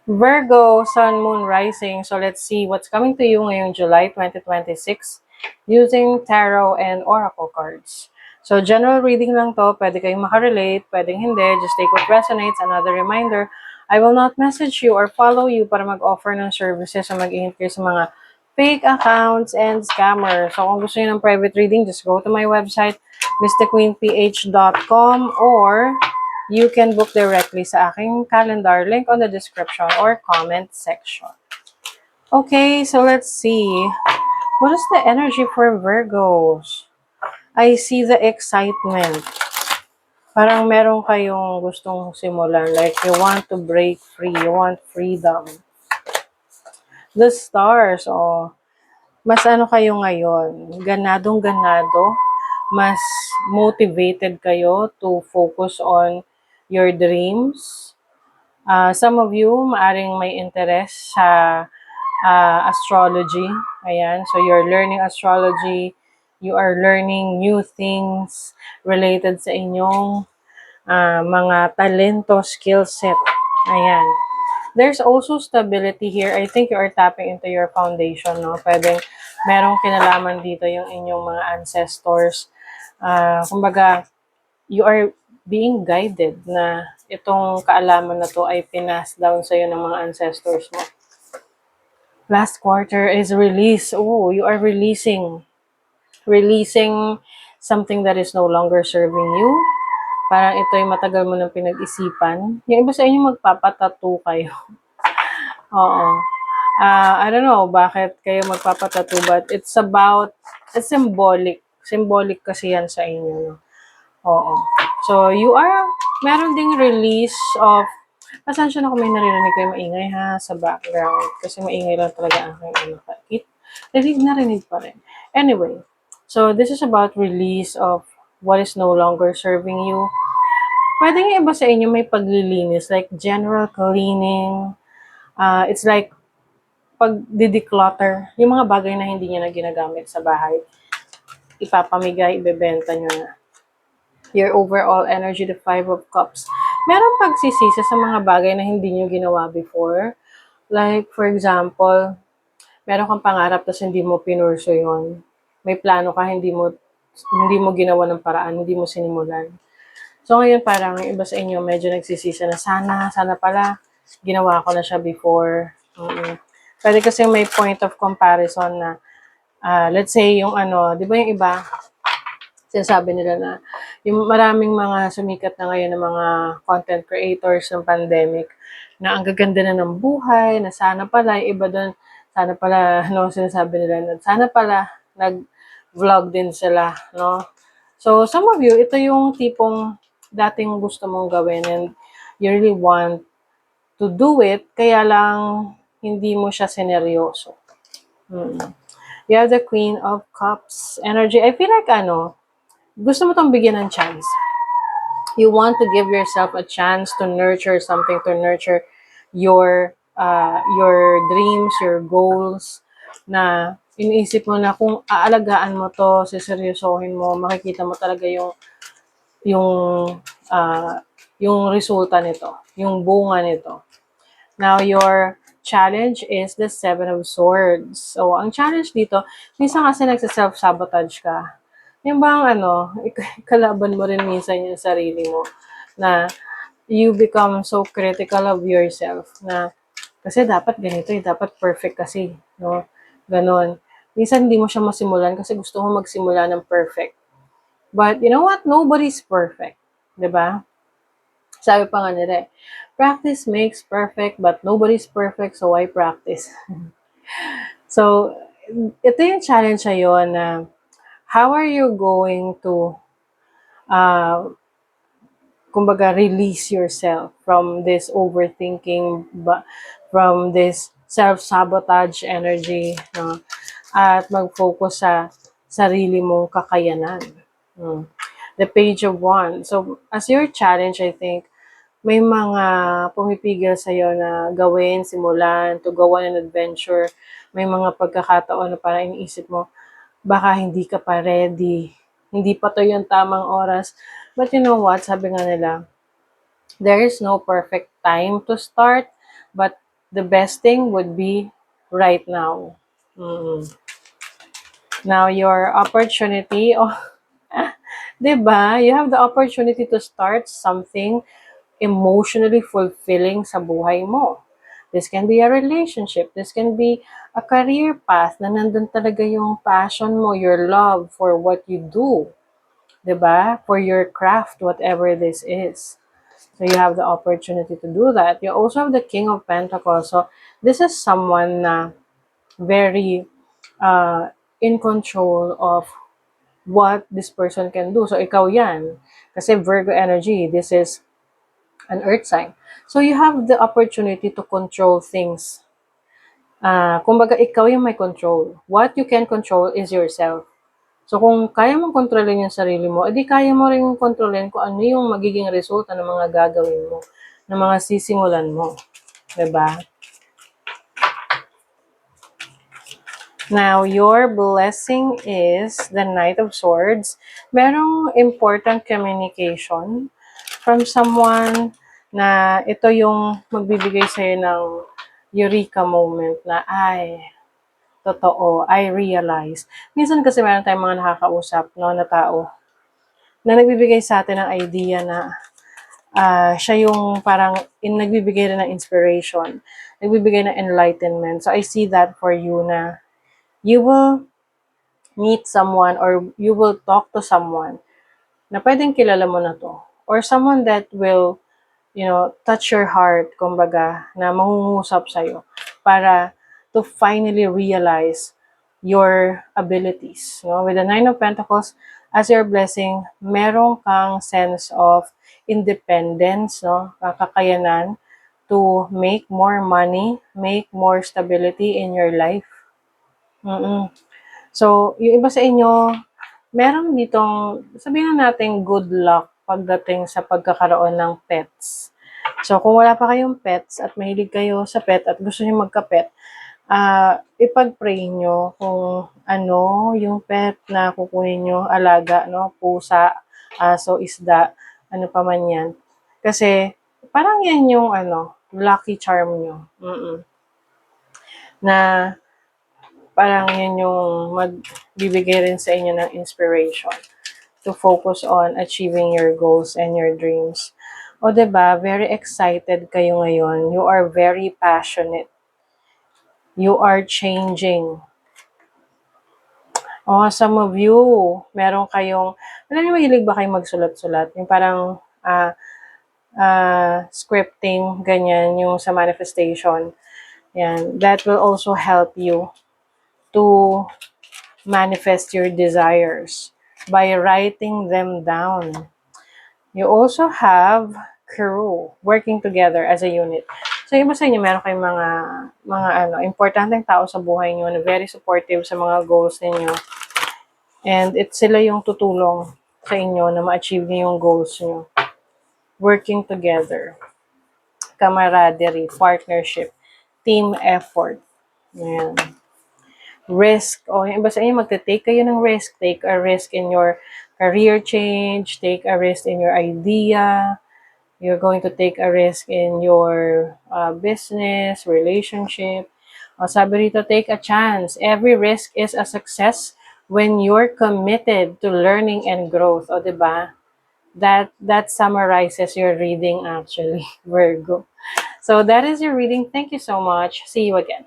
Virgo, Sun, Moon, Rising. So let's see what's coming to you ngayong July 2026 using tarot and oracle cards. So general reading lang to. Pwede kayong makarelate, pwedeng hindi. Just take what resonates. Another reminder, I will not message you or follow you para mag-offer ng services o mag-ingat kayo sa mga fake accounts and scammers. So kung gusto niyo ng private reading, just go to my website, mysticqueenph.com, or you can book directly sa aking calendar, link on the description or comment section. Okay, so let's see. What is the energy for Virgos? I see the excitement. Parang meron kayong gustong simulan. Like, you want to break free. You want freedom. The stars, oh. Mas ano kayo ngayon? Ganadong-ganado. Mas motivated kayo to focus on your dreams. Some of you, maaring may interest sa astrology. Ayan, so you're learning astrology. You are learning new things related sa inyong mga talento, skill set. Ayan. There's also stability here. I think you are tapping into your foundation, no? Pwedeng merong kinalaman dito yung inyong mga ancestors. Kumbaga, you are being guided na itong kaalaman na to ay pinas down sa'yo ng mga ancestors mo. Last quarter is release. Oh, you are releasing something that is no longer serving you. Parang ito ay matagal mo nang pinag-isipan. Yung iba sa inyo magpapatattoo kayo. Oo. I don't know bakit kayo magpapatattoo, but it's symbolic. Symbolic kasi yan sa inyo. Oo. So, meron ding release of, pasensya na kung may naririnig kayo maingay ha, sa background. Kasi maingay lang talaga ang aking anak. Narinig pa rin. Anyway, so this is about release of what is no longer serving you. Pwede nga iba sa inyo may paglilinis, like general cleaning. It's like pag-declutter, yung mga bagay na hindi niya na ginagamit sa bahay, ipapamigay, ibebenta niyo na. Your overall energy, the 5 of Cups. Meron pagsisisa sa mga bagay na hindi niyo ginawa before. Like, for example, meron kang pangarap tapos hindi mo pinurso yun. May plano ka, hindi mo ginawa ng paraan, hindi mo sinimulan. So, ngayon parang iba sa inyo medyo nagsisisa na sana pala, ginawa ko na siya before. Pwede kasi may point of comparison na, let's say, yung di ba yung iba, sinasabi nila na, yung maraming mga sumikat na ngayon ng mga content creators ng pandemic, na ang gaganda na ng buhay, na sana pala, yung iba doon, sana pala, sinasabi nila na, sana pala, nag-vlog din sila, no? So, some of you, ito yung tipong dating gusto mong gawin and you really want to do it, kaya lang hindi mo siya sineryoso. You have the Queen of Cups energy. I feel like gusto mo tong bigyan ng chance. You want to give yourself a chance to nurture something, to nurture your dreams, your goals, na iniisip mo na kung aalagaan mo to, siseryosohin mo, makikita mo talaga yung resulta nito, yung bunga nito. Now, your challenge is the 7 of Swords. So, ang challenge dito, minsan kasi nagsa-self-sabotage ka. Yung bang kalaban mo rin minsan yung sarili mo, na you become so critical of yourself, na kasi dapat ganito dapat perfect kasi, no? Ganon. Minsan hindi mo siya masimulan kasi gusto mo magsimula ng perfect. But you know what? Nobody's perfect. 'Di ba? Sabi pa nga nila, practice makes perfect, but nobody's perfect, so why practice? So, ito yung challenge sa'yo na how are you going to, kumbaga, release yourself from this overthinking, from this self-sabotage energy, no? At mag-focus sa sarili mong kakayanan. The Page of Wands. So, as your challenge, I think, may mga pumipigil sa'yo na gawin, simulan, to go on an adventure. May mga pagkakataon na parang iniisip mo, baka hindi ka pa ready. Hindi pa to yung tamang oras. But you know what? Sabi nga nila, there is no perfect time to start, but the best thing would be right now. Mm. Now, your opportunity, oh, 'di ba? You have the opportunity to start something emotionally fulfilling sa buhay mo. This can be a relationship. This can be a career path na nandun talaga yung passion mo, your love for what you do. 'Di ba? For your craft, whatever this is. So you have the opportunity to do that. You also have the King of Pentacles. So this is someone na very uh, in control of what this person can do. So ikaw yan. Kasi Virgo energy, this is an earth sign. So you have the opportunity to control things. Kumbaga, ikaw yung may control. What you can control is yourself. So kung kaya mong kontrolin yung sarili mo, edi kaya mo rin kontrolin kung ano yung magiging resulta ng mga gagawin mo, ng mga sisimulan mo. Diba? Now, your blessing is the Knight of Swords. Merong important communication from someone na ito yung magbibigay sa'yo ng eureka moment na, ay, totoo, I realize. Minsan kasi meron tayong mga nakakausap, no, na tao na nagbibigay sa atin ng idea na siya yung parang nagbibigay rin ng inspiration, nagbibigay ng enlightenment. So I see that for you na you will meet someone or you will talk to someone na pwedeng kilala mo na to. Or someone that will, touch your heart, kumbaga, na mangungusap sa'yo para to finally realize your abilities. No? With the Nine of Pentacles, as your blessing, meron kang sense of independence, no? Kakayanan to make more money, make more stability in your life. So, yung iba sa inyo, meron ditong, sabihin na natin, good luck pagdating sa pagkakaroon ng pets. So, kung wala pa kayong pets at mahilig kayo sa pet at gusto niyo magka-pet, ipag-pray nyo kung ano yung pet na kukunin nyo, alaga, no? Pusa, aso, isda, ano pa man yan. Kasi, parang yan yung, lucky charm nyo. Na, parang yan yung magbibigay rin sa inyo ng inspiration to focus on achieving your goals and your dreams. O, diba? Very excited kayo ngayon. You are very passionate. You are changing. Oh, some of you, meron kayong, alam niyo, mahilig ba kayong magsulat-sulat? Yung parang scripting, ganyan, yung sa manifestation. Yan. That will also help you to manifest your desires by writing them down. You also have crew working together as a unit. So, iba sa inyo, meron kayong mga importanteng tao sa buhay nyo na very supportive sa mga goals ninyo. And sila yung tutulong sa inyo na ma-achieve niyo yung goals nyo. Working together. Camaraderie, partnership, team effort. Ayan. Risk. O, yung iba sa inyo, magte-take kayo ng risk. Take a risk in your career change. Take a risk in your idea. You're going to take a risk in your business, relationship. O, sabi rito, take a chance. Every risk is a success when you're committed to learning and growth. O, diba? That summarizes your reading actually, Virgo. So that is your reading. Thank you so much. See you again.